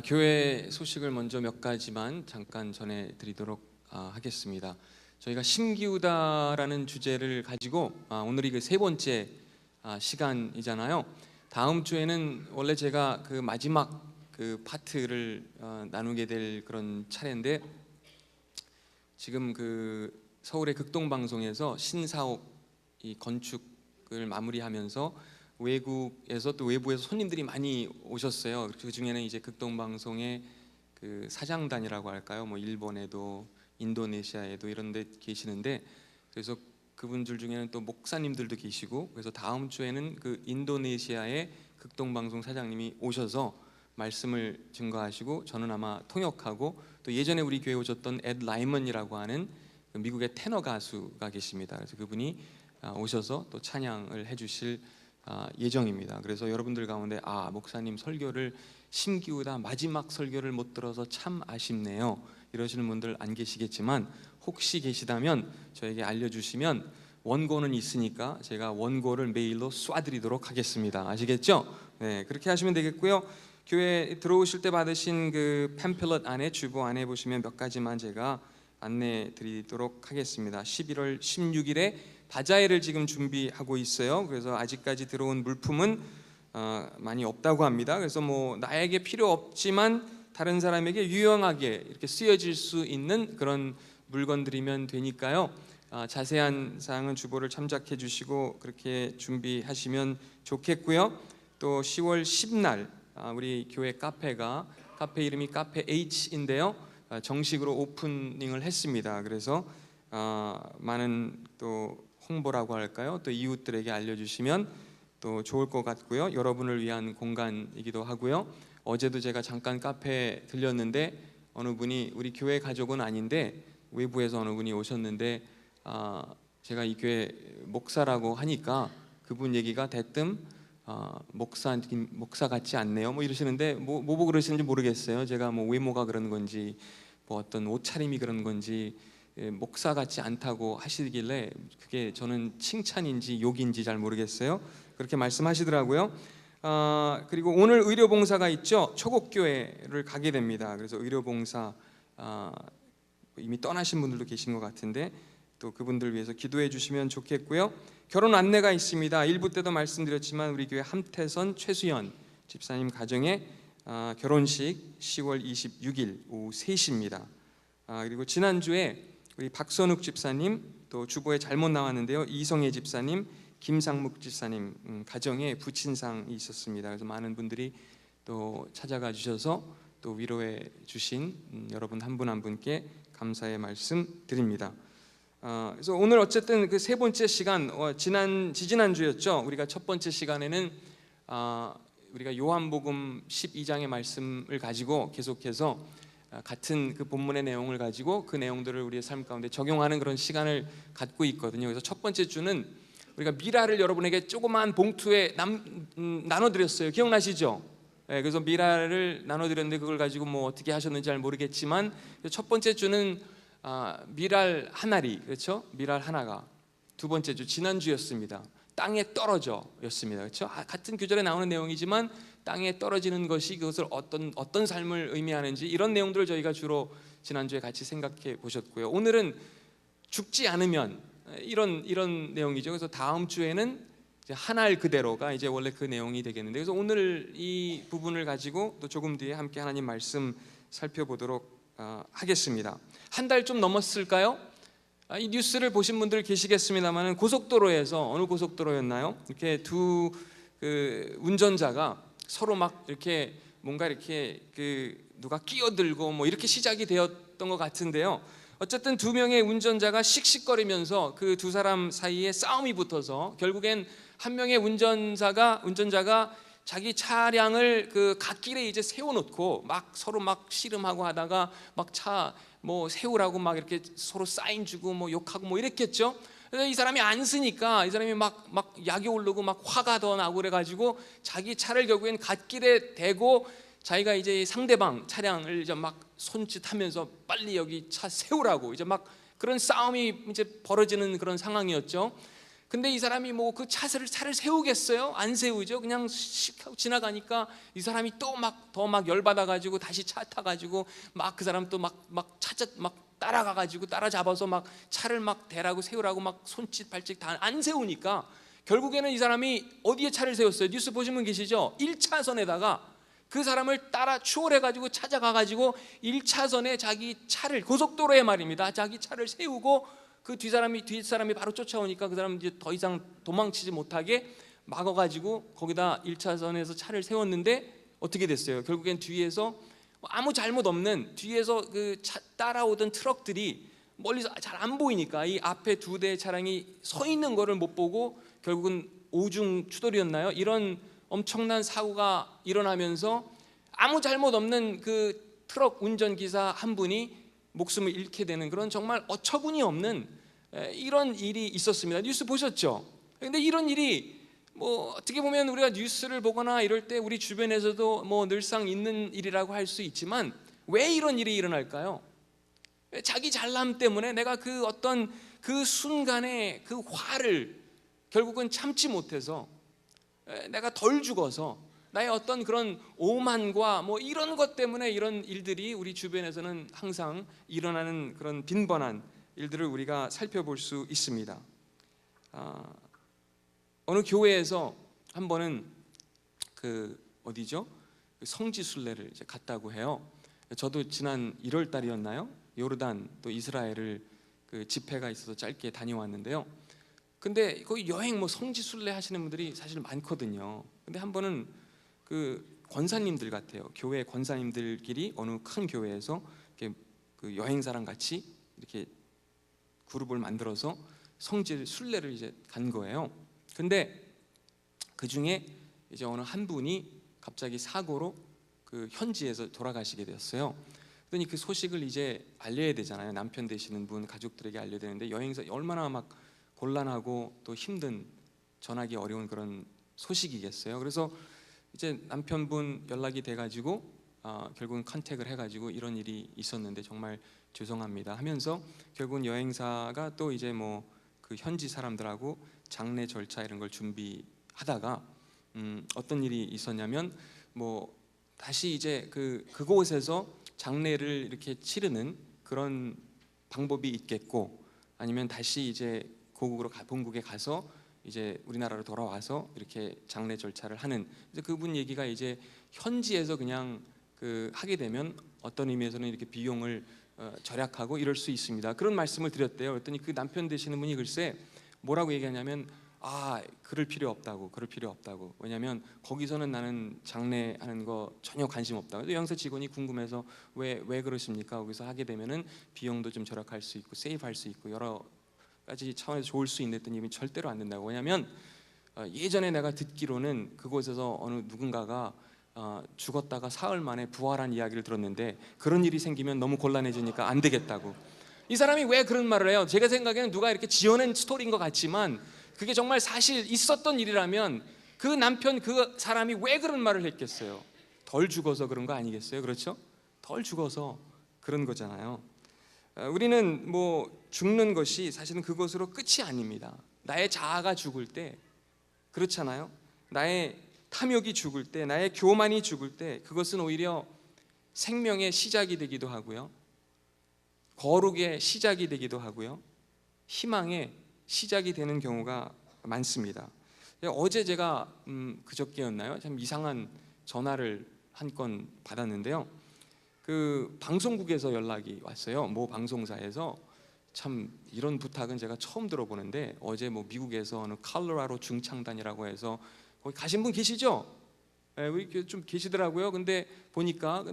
교회 소식을 먼저 몇 가지만 잠깐 전해드리도록 하겠습니다. 저희가 심기우다라는 주제를 가지고 오늘이 그 세 번째 시간이잖아요. 다음 주에는 원래 제가 그 마지막 그 파트를 나누게 될 그런 차례인데, 지금 그 서울의 극동방송에서 신사옥 이 건축을 마무리하면서 외국에서 또 외부에서 손님들이 많이 오셨어요. 그 중에는 이제 극동방송의 그 사장단이라고 할까요? 뭐 일본에도 인도네시아에도 이런 데 계시는데, 그래서 그분들 중에는 또 목사님들도 계시고, 그래서 다음 주에는 그 인도네시아의 극동방송 사장님이 오셔서 말씀을 증거하시고, 저는 아마 통역하고, 또 예전에 우리 교회 오셨던 앳 라이먼이라고 하는 그 미국의 테너 가수가 계십니다. 그래서 그분이 오셔서 또 찬양을 해주실 예정입니다. 그래서 여러분들 가운데 목사님 설교를 심기우다 마지막 설교를 못 들어서 참 아쉽네요 이러시는 분들 안 계시겠지만, 혹시 계시다면 저에게 알려주시면 원고는 있으니까 제가 원고를 메일로 쏴드리도록 하겠습니다. 아시겠죠? 네, 그렇게 하시면 되겠고요. 교회 들어오실 때 받으신 그 팸플렛 안에, 주보 안에 보시면 몇 가지만 제가 안내 드리도록 하겠습니다. 11월 16일에 바자회를 지금 준비하고 있어요. 그래서 아직까지 들어온 물품은 많이 없다고 합니다. 그래서 뭐 나에게 필요 없지만 다른 사람에게 유용하게 이렇게 쓰여질 수 있는 그런 물건들이면 되니까요. 자세한 사항은 주보를 참작해 주시고 그렇게 준비하시면 좋겠고요. 또 10월 10날 우리 교회 카페 이름이 카페 H인데요, 정식으로 오프닝을 했습니다. 그래서 많은 또 홍보라고 할까요? 또 이웃들에게 알려주시면 또 좋을 것 같고요. 여러분을 위한 공간이기도 하고요. 어제도 제가 잠깐 카페에 들렸는데 어느 분이, 우리 교회 가족은 아닌데 외부에서 어느 분이 오셨는데 제가 이 교회 목사라고 하니까 그분 얘기가 대뜸 목사 같지 않네요 뭐 이러시는데, 뭐 보고 그러시는지 모르겠어요. 제가 뭐 외모가 그런 건지 뭐 어떤 옷차림이 그런 건지 목사 같지 않다고 하시길래 그게 저는 칭찬인지 욕인지 잘 모르겠어요. 그렇게 말씀하시더라고요. 그리고 오늘 의료봉사가 있죠. 초곡교회를 가게 됩니다. 그래서 의료봉사 이미 떠나신 분들도 계신 것 같은데 또 그분들 위해서 기도해 주시면 좋겠고요. 결혼 안내가 있습니다. 1부 때도 말씀드렸지만 우리 교회 함태선 최수연 집사님 가정의 결혼식 10월 26일 오후 3시입니다. 그리고 지난주에 우리 박선욱 집사님, 또 주보에 잘못 나왔는데요, 이성애 집사님, 김상묵 집사님 가정에 부친상이 있었습니다. 그래서 많은 분들이 또 찾아가 주셔서 또 위로해 주신 여러분 한 분 한 분께 감사의 말씀 드립니다. 그래서 오늘 어쨌든 그 세 번째 시간, 지지난주였죠. 우리가 첫 번째 시간에는 우리가 요한복음 12장의 말씀을 가지고 계속해서 같은 그 본문의 내용을 가지고 그 내용들을 우리의 삶 가운데 적용하는 그런 시간을 갖고 있거든요. 그래서 첫 번째 주는 우리가 미라를 여러분에게 조그만 봉투에 나눠드렸어요. 기억나시죠? 네, 그래서 미라를 나눠드렸는데 그걸 가지고 뭐 어떻게 하셨는지 잘 모르겠지만, 첫 번째 주는 미랄 하나리, 그렇죠? 미랄 하나가. 두 번째 주 지난주였습니다. 땅에 떨어져였습니다. 그렇죠? 같은 구절에 나오는 내용이지만 땅에 떨어지는 것이 그것을 어떤 삶을 의미하는지, 이런 내용들을 저희가 주로 지난주에 같이 생각해 보셨고요. 오늘은 죽지 않으면, 이런 내용이죠. 그래서 다음 주에는 이제 한 알 그대로가 이제 원래 그 내용이 되겠는데, 그래서 오늘 이 부분을 가지고 또 조금 뒤에 함께 하나님 말씀 살펴보도록 하겠습니다. 한 달 좀 넘었을까요? 이 뉴스를 보신 분들 계시겠습니다만, 고속도로에서, 어느 고속도로였나요? 이렇게 두 그 운전자가 서로 막 이렇게 뭔가 이렇게 누가 끼어들고 뭐 이렇게 시작이 되었던 것 같은데요. 어쨌든 두 명의 운전자가 씩씩거리면서 그 두 사람 사이에 싸움이 붙어서 결국엔 한 명의 운전자가 자기 차량을 그 갓길에 이제 세워놓고 막 서로 막 씨름하고 하다가 막 차 뭐 세우라고 막 이렇게 서로 사인 주고 뭐 욕하고 뭐 이랬겠죠. 그래서 이 사람이 안 쓰니까 이 사람이 막 약이 오르고 막 화가 더 나고 그래가지고 자기 차를 결국엔 갓길에 대고 자기가 이제 상대방 차량을 이제 막 손짓하면서 빨리 여기 차 세우라고 이제 막 그런 싸움이 이제 벌어지는 그런 상황이었죠. 근데 이 사람이 뭐 그 차를 세우겠어요? 안 세우죠. 그냥 씩 하고 지나가니까 이 사람이 또 막 더 막 열받아 가지고 다시 차 타 가지고 막 그 사람 또 막 따라가 가지고 따라잡아서 막 차를 막 대라고 세우라고 막 손짓 발짓 다 안 세우니까 결국에는 이 사람이 어디에 차를 세웠어요? 뉴스 보신 분 계시죠? 1차선에다가 그 사람을 따라 추월해 가지고 찾아가 가지고 1차선에 자기 차를, 고속도로에 말입니다, 자기 차를 세우고 그 뒷사람이 바로 쫓아오니까 그 사람 이제 더 이상 도망치지 못하게 막아 가지고 거기다 1차선에서 차를 세웠는데 어떻게 됐어요? 결국엔 뒤에서 아무 잘못 없는, 뒤에서 그 따라오던 트럭들이 멀리서 잘 안 보이니까 이 앞에 2대의 차량이 서 있는 거를 못 보고 결국은 오중 추돌이었나요? 이런 엄청난 사고가 일어나면서 아무 잘못 없는 그 트럭 운전기사 한 분이 목숨을 잃게 되는 그런 정말 어처구니 없는 이런 일이 있었습니다. 뉴스 보셨죠? 근데 이런 일이 뭐 어떻게 보면 우리가 뉴스를 보거나 이럴 때 우리 주변에서도 뭐 늘상 있는 일이라고 할 수 있지만 왜 이런 일이 일어날까요? 자기 잘남 때문에 내가 그 어떤 그 순간의 그 화를 결국은 참지 못해서 내가 덜 죽어서 나의 어떤 그런 오만과 뭐 이런 것 때문에 이런 일들이 우리 주변에서는 항상 일어나는 그런 빈번한 일들을 우리가 살펴볼 수 있습니다. 어느 교회에서 한 번은 그 어디죠? 성지 순례를 이제 갔다고 해요. 저도 지난 1월 달이었나요? 요르단 또 이스라엘을 그 집회가 있어서 짧게 다녀왔는데요. 근데 거기 여행 뭐 성지 순례 하시는 분들이 사실 많거든요. 근데 한 번은 그 권사님들 같아요. 교회 권사님들끼리 어느 큰 교회에서 이렇게 그 여행사랑 같이 이렇게 그룹을 만들어서 성지 순례를 이제 간 거예요. 근데 그 중에 이제 어느 한 분이 갑자기 사고로 그 현지에서 돌아가시게 되었어요. 그러니 그 소식을 이제 알려야 되잖아요. 남편 되시는 분 가족들에게 알려야 되는데 여행사 얼마나 막 곤란하고 또 힘든, 전하기 어려운 그런 소식이겠어요. 그래서 이제 남편분 연락이 돼가지고 결국은 컨택을 해가지고 이런 일이 있었는데 정말 죄송합니다 하면서 결국은 여행사가 또 이제 뭐 그 현지 사람들하고 장례 절차 이런 걸 준비하다가 어떤 일이 있었냐면 뭐 다시 이제 그곳에서 장례를 이렇게 치르는 그런 방법이 있겠고 아니면 다시 이제 본국에 가서 이제 우리나라로 돌아와서 이렇게 장례 절차를 하는, 이제 그분 얘기가 이제 현지에서 그냥 하게 되면 어떤 의미에서는 이렇게 비용을 절약하고 이럴 수 있습니다. 그런 말씀을 드렸대요. 그랬더니 그 남편 되시는 분이 글쎄 뭐라고 얘기하냐면 그럴 필요 없다고. 왜냐하면 거기서는 나는 장례하는 거 전혀 관심 없다고. 여행사 직원이 궁금해서 왜 그러십니까? 거기서 하게 되면은 비용도 좀 절약할 수 있고 세이브할 수 있고 여러 가지 차원에서 좋을 수 있는 했더니 절대로 안 된다고. 왜냐하면 예전에 내가 듣기로는 그곳에서 어느 누군가가 죽었다가 사흘 만에 부활한 이야기를 들었는데 그런 일이 생기면 너무 곤란해지니까 안 되겠다고. 이 사람이 왜 그런 말을 해요? 제가 생각에는 누가 이렇게 지어낸 스토리인 것 같지만 그게 정말 사실 있었던 일이라면 그 남편 그 사람이 왜 그런 말을 했겠어요? 덜 죽어서 그런 거 아니겠어요? 그렇죠? 덜 죽어서 그런 거잖아요. 우리는 뭐 죽는 것이 사실은 그것으로 끝이 아닙니다. 나의 자아가 죽을 때, 그렇잖아요. 나의 탐욕이 죽을 때, 나의 교만이 죽을 때 그것은 오히려 생명의 시작이 되기도 하고요, 거룩의 시작이 되기도 하고요, 희망의 시작이 되는 경우가 많습니다. 어제 제가 그저께였나요? 참 이상한 전화를 한 건 받았는데요. 그 방송국에서 연락이 왔어요. 모 방송사에서. 참 이런 부탁은 제가 처음 들어보는데 어제 뭐 미국에서 어느 컬로라도 중창단이라고 해서 거기 가신 분 계시죠? 우리 좀 계시더라고요. 근데 보니까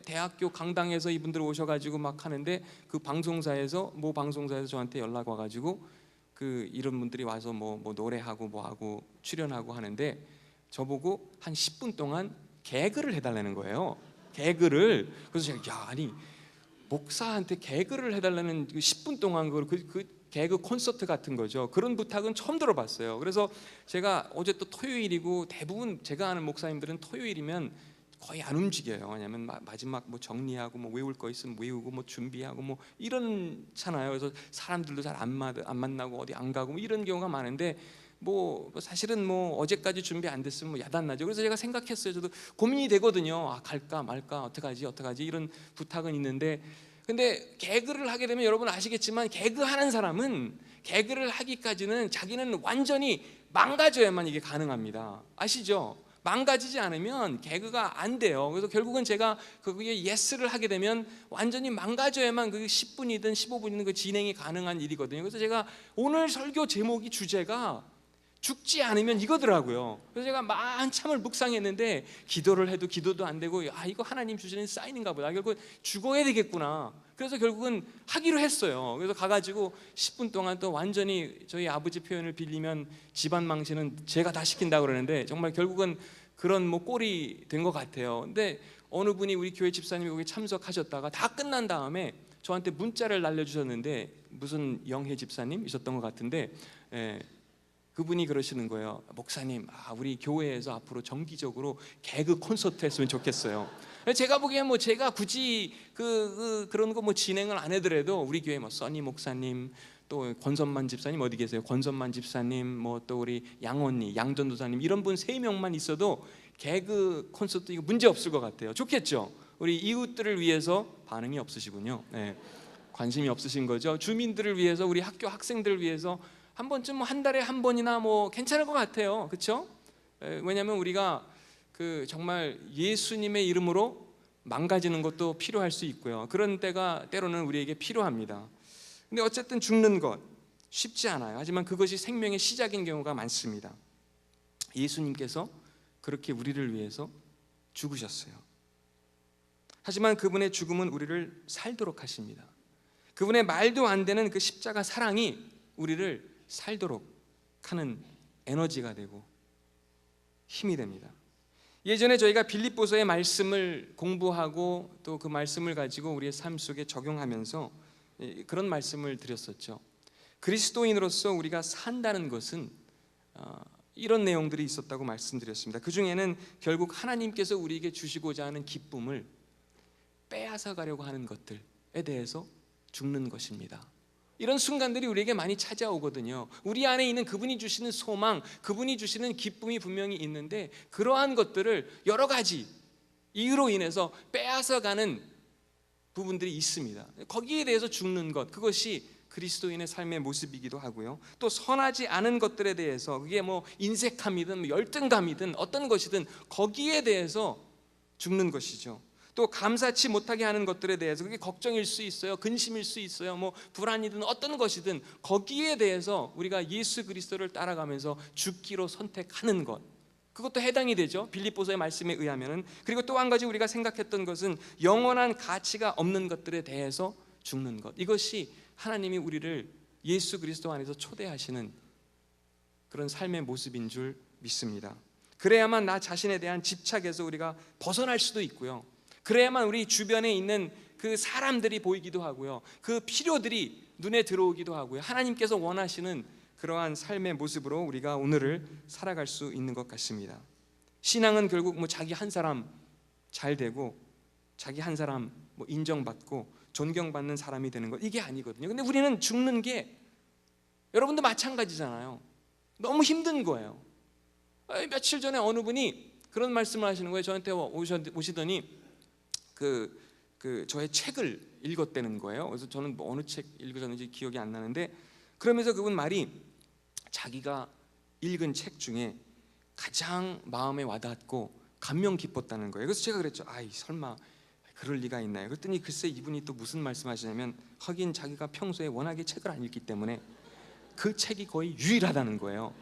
대학교 강당에서 이분들 오셔가지고 막 하는데 그 방송사에서 모 방송사에서 저한테 연락 와가지고 그 이런 분들이 와서 뭐 노래하고 뭐하고 출연하고 하는데 저보고 한 10분 동안 개그를 해달라는 거예요. 개그를. 그래서 제가 아니 목사한테 개그를 해달라는 10분 동안 그 개그 콘서트 같은 거죠. 그런 부탁은 처음 들어봤어요. 그래서 제가 어제 또 토요일이고 대부분 제가 아는 목사님들은 토요일이면 거의 안 움직여요. 왜냐하면 마지막 뭐 정리하고 뭐 외울 거 있으면 외우고 뭐 준비하고 뭐 이런잖아요. 그래서 사람들도 잘 안 만나고 어디 안 가고 뭐 이런 경우가 많은데 뭐 사실은 뭐 어제까지 준비 안 됐으면 뭐 야단나죠. 그래서 제가 생각했어요. 저도 고민이 되거든요. 아, 갈까 말까 어떡하지 이런 부탁은 있는데, 근데 개그를 하게 되면 여러분 아시겠지만 개그 하는 사람은 개그를 하기까지는 자기는 완전히 망가져야만 이게 가능합니다. 아시죠? 망가지지 않으면 개그가 안 돼요. 그래서 결국은 제가 거기에 예스를 하게 되면 완전히 망가져야만 그 10분이든 15분이든 그 진행이 가능한 일이거든요. 그래서 제가 오늘 설교 제목이 주제가 죽지 않으면 이거더라고요. 그래서 제가 한참을 묵상했는데 기도를 해도 기도도 안 되고, 아, 이거 하나님 주시는 사인인가 보다. 결국 죽어야 되겠구나. 그래서 결국은 하기로 했어요. 그래서 가가지고 10분 동안 또 완전히 저희 아버지 표현을 빌리면 집안 망신은 제가 다 시킨다고 그러는데 정말 결국은 그런 뭐 꼴이 된 것 같아요. 근데 어느 분이 우리 교회 집사님이 거기 참석하셨다가 다 끝난 다음에 저한테 문자를 날려주셨는데, 무슨 영혜 집사님이셨던 것 같은데, 그분이 그러시는 거예요. 목사님, 우리 교회에서 앞으로 정기적으로 개그 콘서트 했으면 좋겠어요. 제가 보기엔 뭐 제가 굳이 그런 거 뭐 진행을 안 해더라도 우리 교회 뭐 써니 목사님, 또 권선만 집사님 어디 계세요? 권선만 집사님, 뭐 또 우리 양언니, 양전도사님, 이런 분 3명만 있어도 개그 콘서트 이거 문제 없을 것 같아요. 좋겠죠? 우리 이웃들을 위해서 반응이 없으시군요. 네. 관심이 없으신 거죠. 주민들을 위해서, 우리 학교 학생들을 위해서 한 번쯤 뭐 한 달에 한 번이나 뭐 괜찮을 것 같아요. 그렇죠? 왜냐하면 우리가 정말 예수님의 이름으로 망가지는 것도 필요할 수 있고요. 그런 때가 때로는 우리에게 필요합니다. 근데 어쨌든 죽는 것 쉽지 않아요. 하지만 그것이 생명의 시작인 경우가 많습니다. 예수님께서 그렇게 우리를 위해서 죽으셨어요. 하지만 그분의 죽음은 우리를 살도록 하십니다. 그분의 말도 안 되는 그 십자가 사랑이 우리를 살도록 하는 에너지가 되고 힘이 됩니다. 예전에 저희가 빌립보서의 말씀을 공부하고 또 그 말씀을 가지고 우리의 삶 속에 적용하면서 그런 말씀을 드렸었죠. 그리스도인으로서 우리가 산다는 것은 이런 내용들이 있었다고 말씀드렸습니다. 그 중에는 결국 하나님께서 우리에게 주시고자 하는 기쁨을 빼앗아 가려고 하는 것들에 대해서 죽는 것입니다. 이런 순간들이 우리에게 많이 찾아오거든요. 우리 안에 있는 그분이 주시는 소망, 그분이 주시는 기쁨이 분명히 있는데 그러한 것들을 여러 가지 이유로 인해서 빼앗아가는 부분들이 있습니다. 거기에 대해서 죽는 것, 그것이 그리스도인의 삶의 모습이기도 하고요. 또 선하지 않은 것들에 대해서, 그게 뭐 인색함이든 열등감이든 어떤 것이든 거기에 대해서 죽는 것이죠. 또 감사치 못하게 하는 것들에 대해서, 그게 걱정일 수 있어요, 근심일 수 있어요, 뭐 불안이든 어떤 것이든 거기에 대해서 우리가 예수 그리스도를 따라가면서 죽기로 선택하는 것, 그것도 해당이 되죠. 빌립보서의 말씀에 의하면은. 그리고 또 한 가지 우리가 생각했던 것은 영원한 가치가 없는 것들에 대해서 죽는 것, 이것이 하나님이 우리를 예수 그리스도 안에서 초대하시는 그런 삶의 모습인 줄 믿습니다. 그래야만 나 자신에 대한 집착에서 우리가 벗어날 수도 있고요. 그래야만 우리 주변에 있는 그 사람들이 보이기도 하고요. 그 필요들이 눈에 들어오기도 하고요. 하나님께서 원하시는 그러한 삶의 모습으로 우리가 오늘을 살아갈 수 있는 것 같습니다. 신앙은 결국 뭐 자기 한 사람 잘 되고 자기 한 사람 뭐 인정받고 존경받는 사람이 되는 것, 이게 아니거든요. 근데 우리는 죽는 게 여러분도 마찬가지잖아요. 너무 힘든 거예요. 며칠 전에 어느 분이 그런 말씀을 하시는 거예요. 저한테 오시더니 저의 책을 읽었다는 거예요. 그래서 저는 뭐 어느 책 읽으셨는지 기억이 안 나는데, 그러면서 그분 말이 자기가 읽은 책 중에 가장 마음에 와닿고 감명 깊었다는 거예요. 그래서 제가 그랬죠. 아이, 설마 그럴 리가 있나요? 그랬더니 글쎄 이분이 또 무슨 말씀하시냐면, 하긴 자기가 평소에 워낙에 책을 안 읽기 때문에 그 책이 거의 유일하다는 거예요.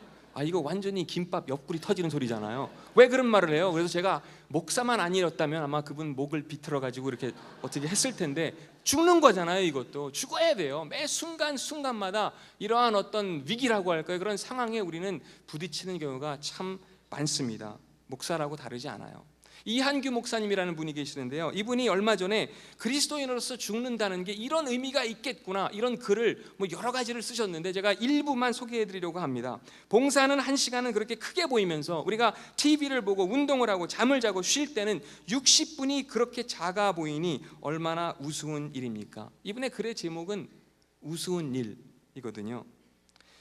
이거 완전히 김밥 옆구리 터지는 소리잖아요. 왜 그런 말을 해요? 그래서 제가 목사만 아니었다면 아마 그분 목을 비틀어 가지고 이렇게 어떻게 했을 텐데, 죽는 거잖아요. 이것도 죽어야 돼요. 매 순간순간마다 이러한 어떤 위기라고 할까요? 그런 상황에 우리는 부딪히는 경우가 참 많습니다. 목사라고 다르지 않아요. 이한규 목사님이라는 분이 계시는데요, 이분이 얼마 전에 그리스도인으로서 죽는다는 게 이런 의미가 있겠구나, 이런 글을 여러 가지를 쓰셨는데 제가 일부만 소개해 드리려고 합니다. 봉사하는 1시간은 그렇게 크게 보이면서 우리가 TV를 보고 운동을 하고 잠을 자고 쉴 때는 60분이 그렇게 작아 보이니 얼마나 우스운 일입니까? 이분의 글의 제목은 우스운 일이거든요.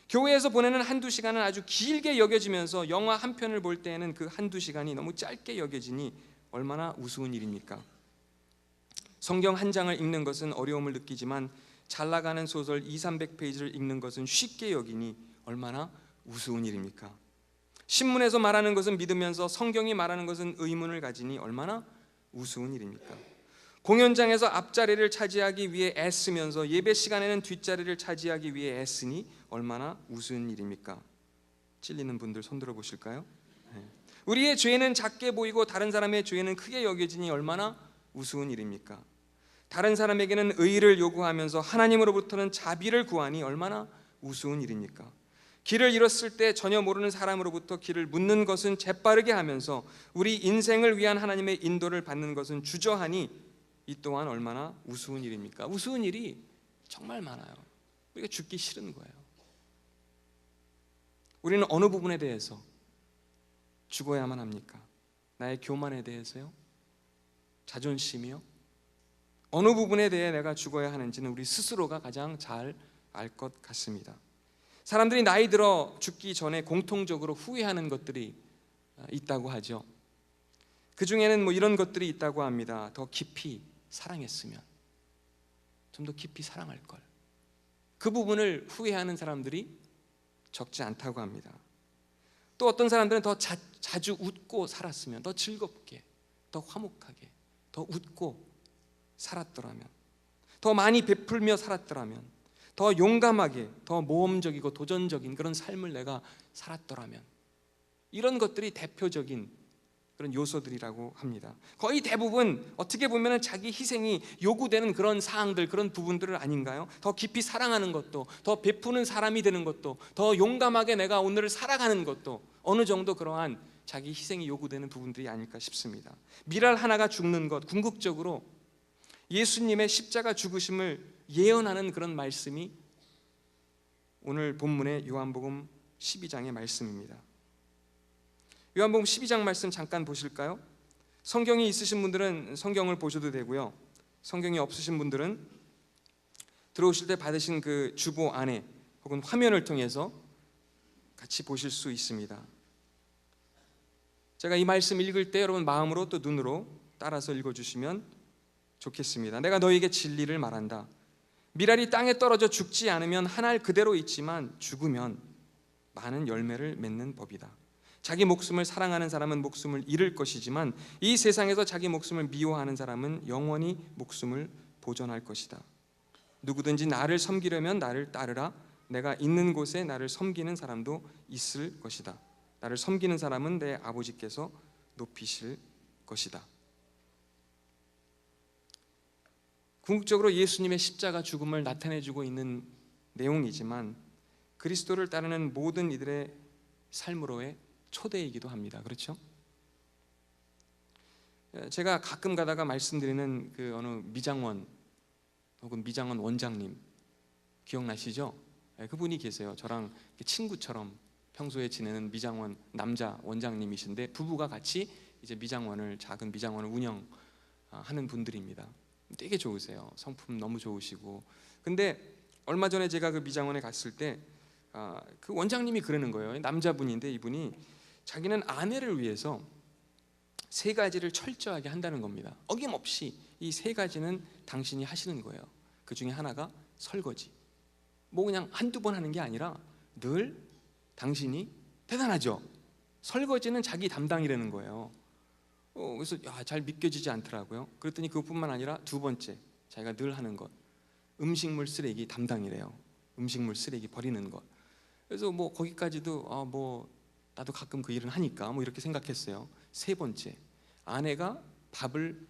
교회에서 보내는 1~2시간은 아주 길게 여겨지면서 영화 한 편을 볼 때에는 그 1~2시간이 너무 짧게 여겨지니 얼마나 우스운 일입니까? 성경 한 장을 읽는 것은 어려움을 느끼지만 잘 나가는 소설 200~300페이지를 읽는 것은 쉽게 여기니 얼마나 우스운 일입니까? 신문에서 말하는 것은 믿으면서 성경이 말하는 것은 의문을 가지니 얼마나 우스운 일입니까? 공연장에서 앞자리를 차지하기 위해 애쓰면서 예배 시간에는 뒷자리를 차지하기 위해 애쓰니 얼마나 우스운 일입니까? 찔리는 분들 손 들어 보실까요? 우리의 죄는 작게 보이고 다른 사람의 죄는 크게 여겨지니 얼마나 우스운 일입니까? 다른 사람에게는 의를 요구하면서 하나님으로부터는 자비를 구하니 얼마나 우스운 일입니까? 길을 잃었을 때 전혀 모르는 사람으로부터 길을 묻는 것은 재빠르게 하면서 우리 인생을 위한 하나님의 인도를 받는 것은 주저하니 이 또한 얼마나 우스운 일입니까? 우스운 일이 정말 많아요. 우리가 죽기 싫은 거예요. 우리는 어느 부분에 대해서 죽어야만 합니까? 나의 교만에 대해서요? 자존심이요? 어느 부분에 대해 내가 죽어야 하는지는 우리 스스로가 가장 잘 알 것 같습니다. 사람들이 나이 들어 죽기 전에 공통적으로 후회하는 것들이 있다고 하죠. 그 중에는 이런 것들이 있다고 합니다. 더 깊이 사랑했으면, 좀 더 깊이 사랑할 걸. 그 부분을 후회하는 사람들이 적지 않다고 합니다. 또 어떤 사람들은 더 자주 웃고 살았으면, 더 즐겁게, 더 화목하게, 더 웃고 살았더라면, 더 많이 베풀며 살았더라면, 더 용감하게, 더 모험적이고 도전적인 그런 삶을 내가 살았더라면, 이런 것들이 대표적인 그런 요소들이라고 합니다. 거의 대부분 어떻게 보면 자기 희생이 요구되는 그런 사항들, 그런 부분들을 아닌가요? 더 깊이 사랑하는 것도, 더 베푸는 사람이 되는 것도, 더 용감하게 내가 오늘을 살아가는 것도 어느 정도 그러한 자기 희생이 요구되는 부분들이 아닐까 싶습니다. 미랄 하나가 죽는 것, 궁극적으로 예수님의 십자가 죽으심을 예언하는 그런 말씀이 오늘 본문의 요한복음 12장의 말씀입니다. 요한복음 12장 말씀 잠깐 보실까요? 성경이 있으신 분들은 성경을 보셔도 되고요, 성경이 없으신 분들은 들어오실 때 받으신 그 주보 안에 혹은 화면을 통해서 같이 보실 수 있습니다. 제가 이 말씀 읽을 때 여러분 마음으로 또 눈으로 따라서 읽어주시면 좋겠습니다. 내가 너에게 진리를 말한다. 미랄이 땅에 떨어져 죽지 않으면 한 알 그대로 있지만 죽으면 많은 열매를 맺는 법이다. 자기 목숨을 사랑하는 사람은 목숨을 잃을 것이지만 이 세상에서 자기 목숨을 미워하는 사람은 영원히 목숨을 보존할 것이다. 누구든지 나를 섬기려면 나를 따르라. 내가 있는 곳에 나를 섬기는 사람도 있을 것이다. 나를 섬기는 사람은 내 아버지께서 높이실 것이다. 궁극적으로 예수님의 십자가 죽음을 나타내주고 있는 내용이지만 그리스도를 따르는 모든 이들의 삶으로의 초대이기도 합니다. 그렇죠? 제가 가끔 가다가 말씀드리는 그 어느 미장원 혹은 미장원 원장님 기억나시죠? 그분이 계세요. 저랑 친구처럼 평소에 지내는 미장원 남자 원장님이신데 부부가 같이 이제 미장원을, 작은 미장원을 운영하는 분들입니다. 되게 좋으세요. 성품 너무 좋으시고. 근데 얼마 전에 제가 그 미장원에 갔을 때 그 원장님이 그러는 거예요. 남자분인데 이분이 자기는 아내를 위해서 3가지를 철저하게 한다는 겁니다. 어김없이 이 3가지는 당신이 하시는 거예요. 그 중에 하나가 설거지. 그냥 한두 번 하는 게 아니라 늘 당신이, 대단하죠? 설거지는 자기 담당이라는 거예요. 그래서 잘 믿겨지지 않더라고요. 그랬더니 그것뿐만 아니라 2번째, 자기가 늘 하는 것, 음식물 쓰레기 담당이래요. 음식물 쓰레기 버리는 것. 그래서 거기까지도 나도 가끔 그 일은 하니까 이렇게 생각했어요. 3번째, 아내가 밥을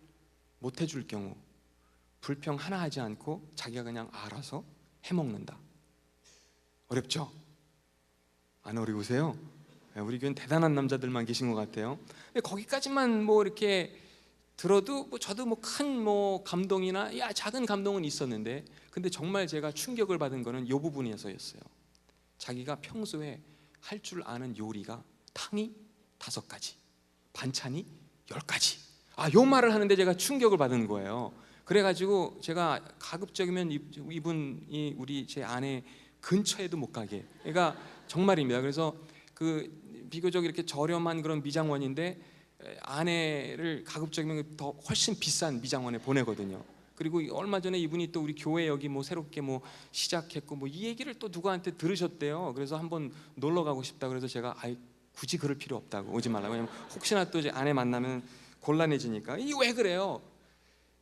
못 해줄 경우 불평 하나 하지 않고 자기가 그냥 알아서 해먹는다. 어렵죠? 안 어려우세요? 우리 교회는 대단한 남자들만 계신 것 같아요. 근데 거기까지만 뭐 이렇게 들어도 뭐 저도 뭐 큰 뭐 감동이나 작은 감동은 있었는데, 근데 정말 제가 충격을 받은 거는 이 부분에서였어요. 자기가 평소에 할 줄 아는 요리가 탕이 5가지, 반찬이 10가지. 요 말을 하는데 제가 충격을 받은 거예요. 그래가지고 제가 가급적이면 이분이 우리 제 아내 근처에도 못 가게. 그러니까 정말입니다. 그래서 그 비교적 이렇게 저렴한 그런 미장원인데 아내를 가급적이면 더 훨씬 비싼 미장원에 보내거든요. 그리고 얼마 전에 이분이 또 우리 교회 여기 뭐 새롭게 뭐 시작했고 뭐 이 얘기를 또 누구한테 들으셨대요. 그래서 한번 놀러 가고 싶다 그래서 제가 굳이 그럴 필요 없다고, 오지 말라고. 왜냐면 혹시나 또 이제 아내 만나면 곤란해지니까. 이 왜 그래요?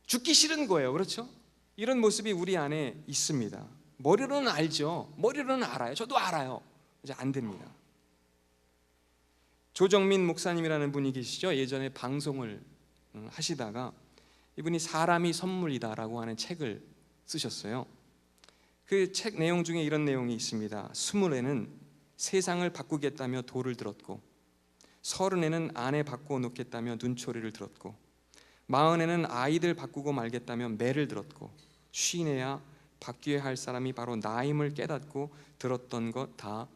죽기 싫은 거예요. 그렇죠? 이런 모습이 우리 안에 있습니다. 머리로는 알죠. 머리로는 알아요. 저도 알아요. 이제 안 됩니다. 조정민 목사님이라는 분이 계시죠. 예전에 방송을 하시다가 이분이 사람이 선물이다라고 하는 책을 쓰셨어요. 그 책 내용 중에 이런 내용이 있습니다. 20에는 세상을 바꾸겠다며 돌을 들었고, 30에는 아내 바꾸어 놓겠다며 눈초리를 들었고, 40에는 아이들 바꾸고 말겠다며 매를 들었고, 50에야 바뀌어야 할 사람이 바로 나임을 깨닫고 들었던 것 다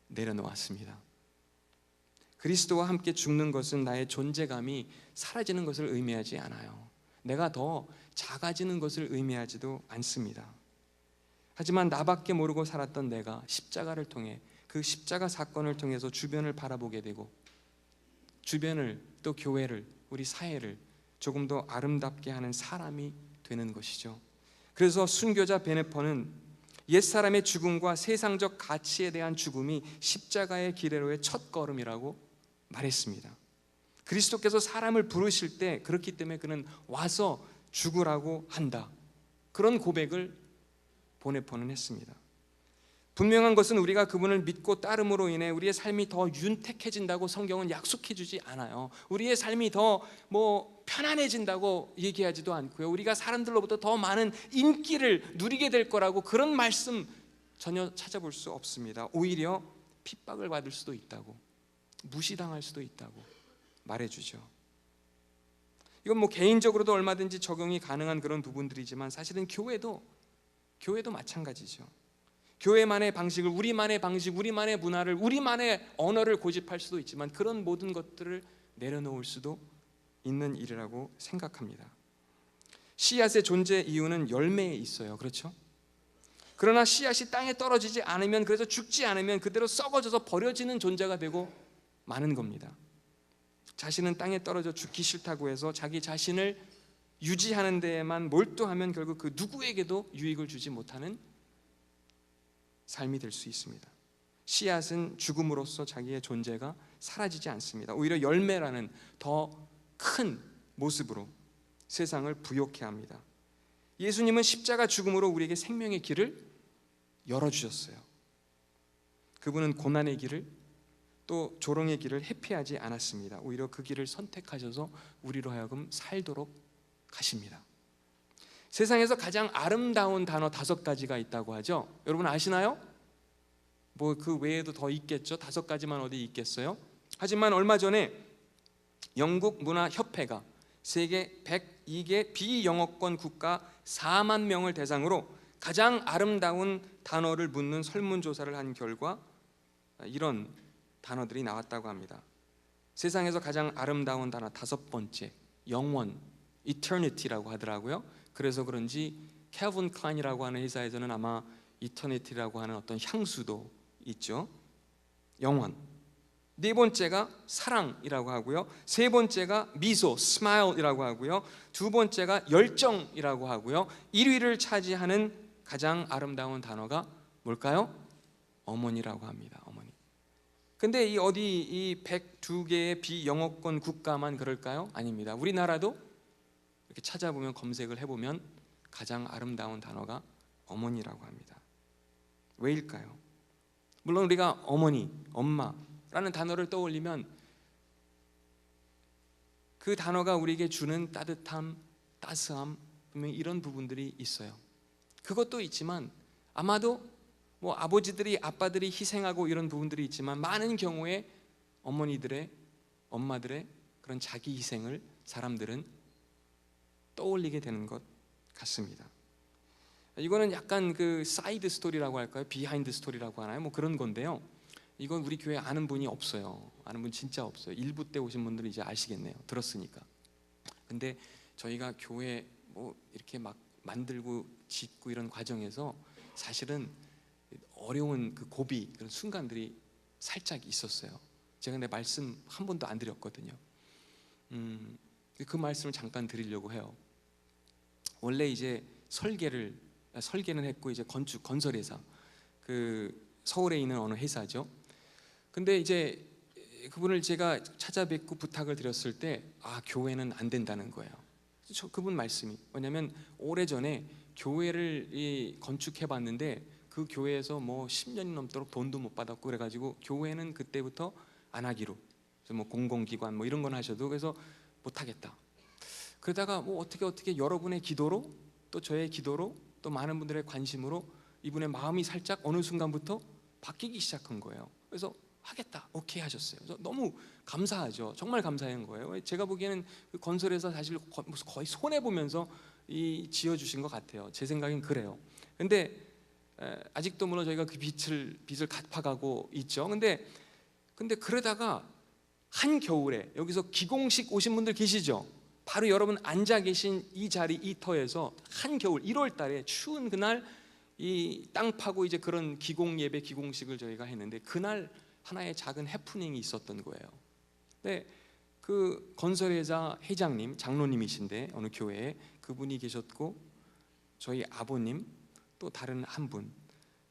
내려놓았습니다. 그리스도와 함께 죽는 것은 나의 존재감이 사라지는 것을 의미하지 않아요. 내가 더 작아지는 것을 의미하지도 않습니다. 하지만 나밖에 모르고 살았던 내가 십자가를 통해, 그 십자가 사건을 통해서 주변을 바라보게 되고, 주변을, 또 교회를, 우리 사회를 조금 더 아름답게 하는 사람이 되는 것이죠. 그래서 순교자 베네퍼는 옛사람의 죽음과 세상적 가치에 대한 죽음이 십자가의 기례로의 첫걸음이라고 말했습니다. 그리스도께서 사람을 부르실 때 그렇기 때문에 그는 와서 죽으라고 한다, 그런 고백을 베네퍼는 했습니다. 분명한 것은 우리가 그분을 믿고 따름으로 인해 우리의 삶이 더 윤택해진다고 성경은 약속해 주지 않아요. 우리의 삶이 더 편안해진다고 얘기하지도 않고요. 우리가 사람들로부터 더 많은 인기를 누리게 될 거라고 그런 말씀 전혀 찾아볼 수 없습니다. 오히려 핍박을 받을 수도 있다고, 무시당할 수도 있다고 말해주죠. 이건 개인적으로도 얼마든지 적용이 가능한 그런 부분들이지만 사실은 교회도 마찬가지죠. 교회만의 방식을, 우리만의 방식, 우리만의 문화를, 우리만의 언어를 고집할 수도 있지만 그런 모든 것들을 내려놓을 수도 있는 일이라고 생각합니다. 씨앗의 존재 이유는 열매에 있어요. 그렇죠? 그러나 씨앗이 땅에 떨어지지 않으면, 그래서 죽지 않으면 그대로 썩어져서 버려지는 존재가 되고 마는 겁니다. 자신은 땅에 떨어져 죽기 싫다고 해서 자기 자신을 유지하는 데에만 몰두하면 결국 그 누구에게도 유익을 주지 못하는 삶이 될 수 있습니다. 씨앗은 죽음으로써 자기의 존재가 사라지지 않습니다. 오히려 열매라는 더 큰 모습으로 세상을 부욕해 합니다. 예수님은 십자가 죽음으로 우리에게 생명의 길을 열어주셨어요. 그분은 고난의 길을, 또 조롱의 길을 회피하지 않았습니다. 오히려 그 길을 선택하셔서 우리로 하여금 살도록 하십니다. 세상에서 가장 아름다운 단어 5가지가 있다고 하죠. 여러분 아시나요? 그 외에도 더 있겠죠. 5가지만 어디 있겠어요? 하지만 얼마 전에 영국 문화협회가 세계 102개 비영어권 국가 4만 명을 대상으로 가장 아름다운 단어를 묻는 설문조사를 한 결과 이런 단어들이 나왔다고 합니다. 세상에서 가장 아름다운 단어 5번째, 영원, eternity라고 하더라고요. 그래서 그런지 캘빈 클라인이라고 하는 회사에서는 아마 eternity라고 하는 어떤 향수도 있죠. 영원. 4번째가 사랑이라고 하고요. 3번째가 미소, 스마일이라고 하고요. 2번째가 열정이라고 하고요. 1위를 차지하는 가장 아름다운 단어가 뭘까요? 어머니라고 합니다. 어머니. 근데 이 102개의 비영어권 국가만 그럴까요? 아닙니다. 우리나라도 이렇게 찾아보면, 검색을 해보면 가장 아름다운 단어가 어머니라고 합니다. 왜일까요? 물론 우리가 어머니, 엄마라는 단어를 떠올리면 그 단어가 우리에게 주는 따뜻함, 따스함, 분명히 이런 부분들이 있어요. 그것도 있지만 아마도 아버지들이, 아빠들이 희생하고 이런 부분들이 있지만 많은 경우에 어머니들의, 엄마들의 그런 자기 희생을 사람들은 떠올리게 되는 것 같습니다. 이거는 약간 그 사이드 스토리라고 할까요? 비하인드 스토리라고 하나요? 뭐 그런 건데요. 이건 우리 교회 아는 분이 없어요. 아는 분 진짜 없어요. 일부 때 오신 분들은 이제 아시겠네요. 들었으니까. 근데 저희가 교회 뭐 이렇게 막 만들고 짓고 이런 과정에서 사실은 어려운 그 고비, 그런 순간들이 살짝 있었어요. 제가 내 말씀 한 번도 안 드렸거든요. 그 말씀을 잠깐 드리려고 해요. 원래 이제 설계는 했고, 이제 건설회사, 그 서울에 있는 어느 회사죠. 근데 이제 그분을 제가 찾아뵙고 부탁을 드렸을 때, 교회는 안 된다는 거예요. 그분 말씀이 뭐냐면, 오래전에 교회를 건축해 봤는데 그 교회에서 뭐 10년이 넘도록 돈도 못 받았고, 그래가지고 교회는 그때부터 안 하기로, 그래서 뭐 공공기관 뭐 이런 건 하셔도 그래서 못 하겠다. 그러다가 뭐 어떻게 여러분의 기도로, 또 저의 기도로, 또 많은 분들의 관심으로 이분의 마음이 살짝 어느 순간부터 바뀌기 시작한 거예요. 그래서 하겠다, 오케이 하셨어요. 그래서 너무 감사하죠. 정말 감사한 거예요. 제가 보기에는 그 건설에서 사실 거의 손해 보면서 지어주신 것 같아요. 제 생각엔 그래요. 근데 아직도 물론 저희가 그 빚을 갚아가고 있죠. 근데 그러다가 한 겨울에 여기서 기공식 오신 분들 계시죠? 바로 여러분 앉아 계신 이 자리, 이 터에서 한 겨울 1월 달에 추운 그날 이 땅 파고 이제 그런 기공 예배, 기공식을 저희가 했는데, 그날 하나의 작은 해프닝이 있었던 거예요. 근데 그 건설회사 회장님, 장로님이신데 어느 교회에 그분이 계셨고, 저희 아버님, 또 다른 한 분,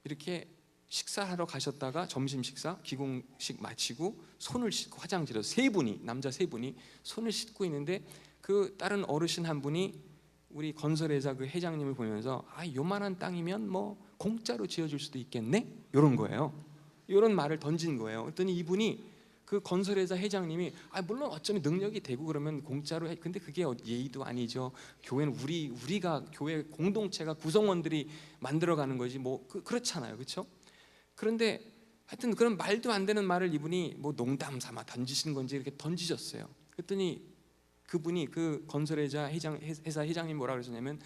이렇게 식사하러 가셨다가 점심 식사, 기공식 마치고 손을 씻고 화장실에서 남자 세 분이 손을 씻고 있는데, 그 다른 어르신 한 분이 우리 건설회사 그 회장님을 보면서 요만한 땅이면 뭐 공짜로 지어줄 수도 있겠네? 이런 거예요. 이런 말을 던진 거예요. 그랬더니 이분이, 그 건설회사 회장님이, 물론 어쩌면 능력이 되고 그러면 공짜로 해. 근데 그게 예의도 아니죠. 교회는 우리가 교회 공동체가 구성원들이 만들어가는 거지 뭐 그렇잖아요, 그렇죠? 그런데 하여튼 그런 말도 안 되는 말을 이분이 뭐 농담 삼아 던지신 건지 이렇게 던지셨어요. 그랬더니 그분이, 그 건설회사 회장님 뭐라 그러셨냐면,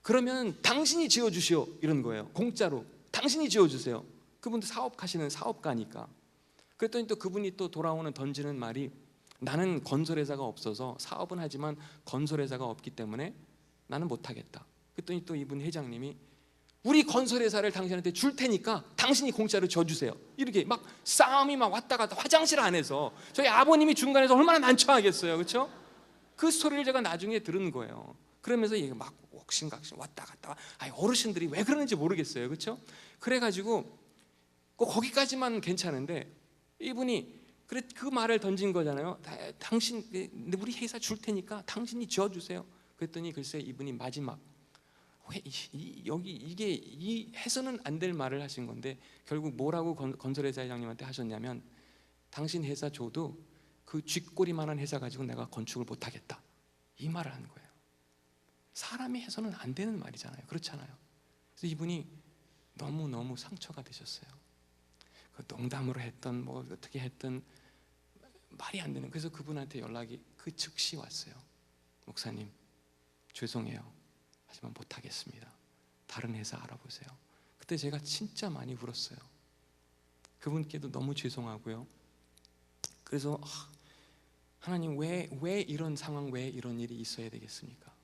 그러면 당신이 지어주시오, 이런 거예요. 공짜로 당신이 지어주세요. 그분도 사업하시는 사업가니까. 그랬더니 또 그분이 또 던지는 말이, 나는 건설회사가 없어서 사업은 하지만 건설회사가 없기 때문에 나는 못하겠다. 그랬더니 또 이분 회장님이, 우리 건설회사를 당신한테 줄 테니까 당신이 공짜로 져주세요. 이렇게 막 싸움이 막 왔다 갔다 화장실 안에서. 저희 아버님이 중간에서 얼마나 난처하겠어요, 그렇죠? 그 스토리를 제가 나중에 들은 거예요. 그러면서 이게 막 옥신각신 왔다 갔다. 어르신들이 왜 그러는지 모르겠어요, 그렇죠? 그래가지고 꼭 거기까지만 괜찮은데, 이분이 그 말을 던진 거잖아요. 당신, 우리 회사 줄 테니까 당신이 지어주세요. 그랬더니 글쎄 이분이 마지막, 이게 해서는 안 될 말을 하신 건데, 결국 뭐라고 건설회사 회장님한테 하셨냐면, 당신 회사 줘도 그 쥐꼬리만한 회사 가지고 내가 건축을 못하겠다, 이 말을 하는 거예요. 사람이 해서는 안 되는 말이잖아요, 그렇잖아요. 그래서 이분이 너무 상처가 되셨어요. 그 농담으로 했던 뭐 어떻게 했던 말이 안 되는. 그래서 그분한테 연락이 그 즉시 왔어요. 목사님, 죄송해요, 하지만 못하겠습니다. 다른 회사 알아보세요. 그때 제가 진짜 많이 울었어요. 그분께도 너무 죄송하고요. 그래서 하나님, 왜 이런 상황, 왜 이런 일이 있어야 되겠습니까?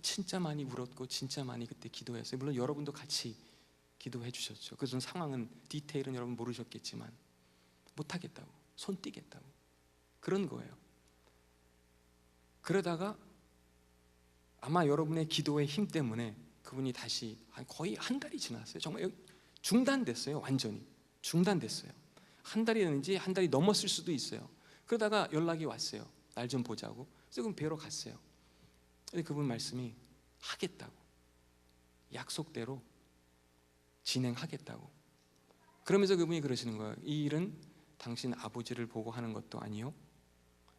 진짜 많이 울었고 진짜 많이 그때 기도했어요. 물론 여러분도 같이 기도해 주셨죠. 그 상황은, 디테일은 여러분 모르셨겠지만 못하겠다고, 손 띄겠다고 그런 거예요. 그러다가 아마 여러분의 기도의 힘 때문에 그분이 다시 거의 한 달이 지났어요. 정말 중단됐어요. 완전히 중단됐어요. 한 달이었는지 한 달이 넘었을 수도 있어요. 그러다가 연락이 왔어요. 날 좀 보자고. 그래서 그럼 뵈러 갔어요. 근데 그분 말씀이, 하겠다고, 약속대로 진행하겠다고. 그러면서 그분이 그러시는 거예요. 이 일은 당신 아버지를 보고 하는 것도 아니요,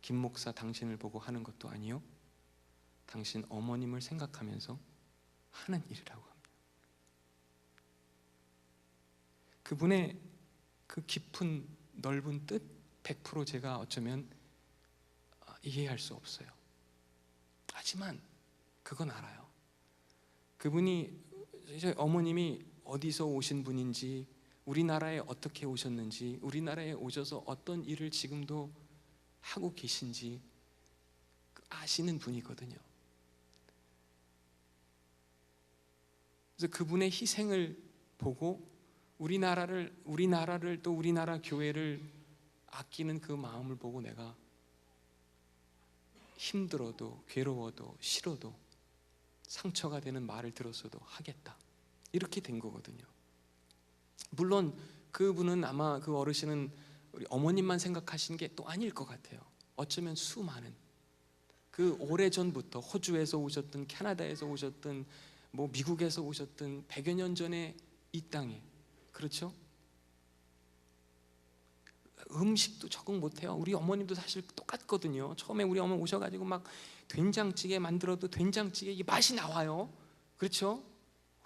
김 목사 당신을 보고 하는 것도 아니요, 당신 어머님을 생각하면서 하는 일이라고 합니다. 그분의 그 깊은 넓은 뜻, 100% 제가 어쩌면 이해할 수 없어요. 하지만 그건 알아요. 그분이, 저희 어머님이 어디서 오신 분인지, 우리나라에 어떻게 오셨는지, 우리나라에 오셔서 어떤 일을 지금도 하고 계신지 아시는 분이거든요. 그래서 그분의 희생을 보고 우리나라를 또 우리나라 교회를 아끼는 그 마음을 보고 내가 힘들어도 괴로워도 싫어도 상처가 되는 말을 들었어도 하겠다, 이렇게 된 거거든요. 물론 그분은, 아마 그 어르신은 우리 어머님만 생각하신 게 또 아닐 것 같아요. 어쩌면 수많은, 그 오래전부터 호주에서 오셨든 캐나다에서 오셨든 뭐 미국에서 오셨든 100여 년 전에 이 땅에, 그렇죠? 음식도 적응 못해요. 우리 어머님도 사실 똑같거든요. 처음에 우리 어머니 오셔가지고 막 된장찌개 만들어도 된장찌개 이 맛이 나와요. 그렇죠?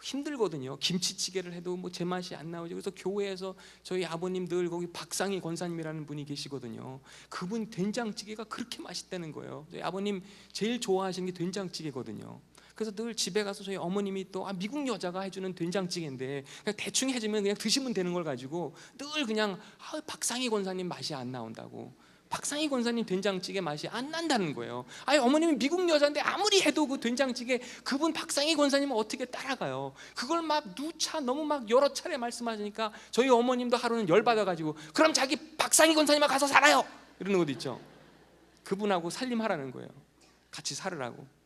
힘들거든요. 김치찌개를 해도 뭐 제 맛이 안 나오죠. 그래서 교회에서 저희 아버님 늘 거기 박상희 권사님이라는 분이 계시거든요. 그분 된장찌개가 그렇게 맛있다는 거예요. 저희 아버님 제일 좋아하시는 게 된장찌개거든요. 그래서 늘 집에 가서 저희 어머님이 또 미국 여자가 해주는 된장찌개인데 그냥 대충 해주면 그냥 드시면 되는 걸 가지고 늘 그냥 박상희 권사님 맛이 안 나온다고, 박상희 권사님 된장찌개 맛이 안 난다는 거예요. 아니, 어머님이 미국 여자인데 아무리 해도 그 된장찌개 그분 박상희 권사님은 어떻게 따라가요? 그걸 막 누차 너무 막 여러 차례 말씀하시니까 저희 어머님도 하루는 열받아가지고 그럼 자기 박상희 권사님하고 가서 살아요, 이러는 것도 있죠. 그분하고 살림하라는 거예요. 같이 살으라고.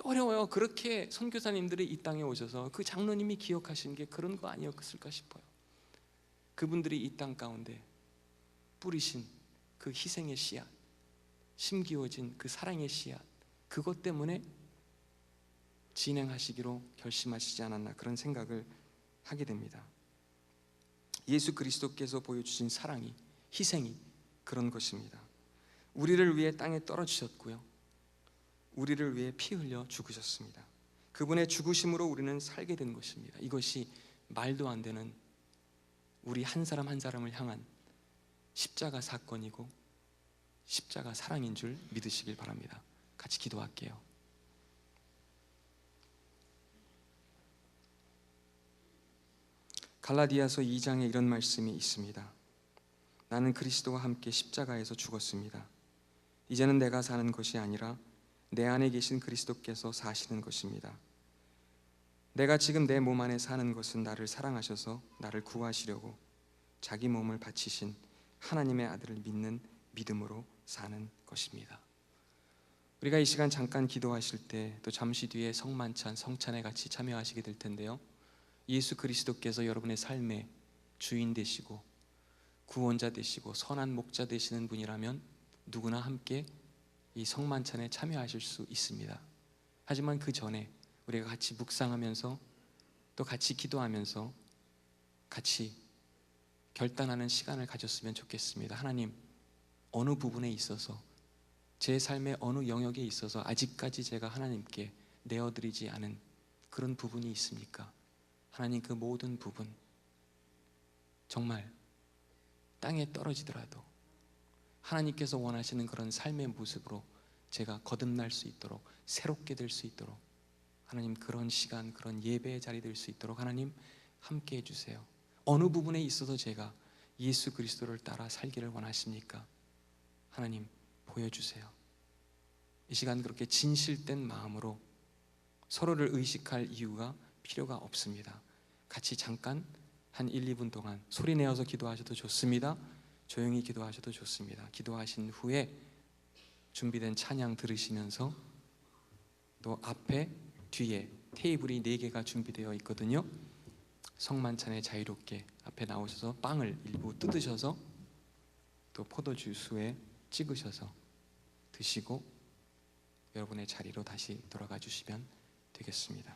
어려워요. 그렇게 선교사님들이 이 땅에 오셔서 그 장로님이 기억하신 게 그런 거 아니었을까 싶어요. 그분들이 이 땅 가운데 뿌리신 그 희생의 씨앗, 심기워진 그 사랑의 씨앗, 그것 때문에 진행하시기로 결심하시지 않았나, 그런 생각을 하게 됩니다. 예수 그리스도께서 보여주신 사랑이, 희생이 그런 것입니다. 우리를 위해 땅에 떨어지셨고요, 우리를 위해 피 흘려 죽으셨습니다. 그분의 죽으심으로 우리는 살게 된 것입니다. 이것이 말도 안 되는 우리 한 사람 한 사람을 향한 십자가 사건이고 십자가 사랑인 줄 믿으시길 바랍니다. 같이 기도할게요. 갈라디아서 2장에 이런 말씀이 있습니다. 나는 그리스도와 함께 십자가에서 죽었습니다. 이제는 내가 사는 것이 아니라 내 안에 계신 그리스도께서 사시는 것입니다. 내가 지금 내 몸 안에 사는 것은 나를 사랑하셔서 나를 구하시려고 자기 몸을 바치신 하나님의 아들을 믿는 믿음으로 사는 것입니다. 우리가 이 시간 잠깐 기도하실 때, 또 잠시 뒤에 성만찬, 성찬에 같이 참여하시게 될 텐데요, 예수 그리스도께서 여러분의 삶의 주인 되시고 구원자 되시고 선한 목자 되시는 분이라면 누구나 함께 이 성만찬에 참여하실 수 있습니다. 하지만 그 전에 우리가 같이 묵상하면서 또 같이 기도하면서 같이 결단하는 시간을 가졌으면 좋겠습니다. 하나님, 어느 부분에 있어서, 제 삶의 어느 영역에 있어서 아직까지 제가 하나님께 내어드리지 않은 그런 부분이 있습니까? 하나님, 그 모든 부분 정말 땅에 떨어지더라도 하나님께서 원하시는 그런 삶의 모습으로 제가 거듭날 수 있도록, 새롭게 될 수 있도록, 하나님 그런 시간, 그런 예배의 자리 될 수 있도록 하나님 함께 해주세요. 어느 부분에 있어서 제가 예수 그리스도를 따라 살기를 원하십니까? 하나님 보여주세요. 이 시간 그렇게 진실된 마음으로 서로를 의식할 이유가 필요가 없습니다. 같이 잠깐 한 1, 2분 동안 소리 내어서 기도하셔도 좋습니다. 조용히 기도하셔도 좋습니다. 기도하신 후에 준비된 찬양 들으시면서 또 앞에 뒤에 테이블이 4개가 준비되어 있거든요. 성만찬에 자유롭게 앞에 나오셔서 빵을 일부 뜯으셔서 또 포도주스에 찍으셔서 드시고 여러분의 자리로 다시 돌아가 주시면 되겠습니다.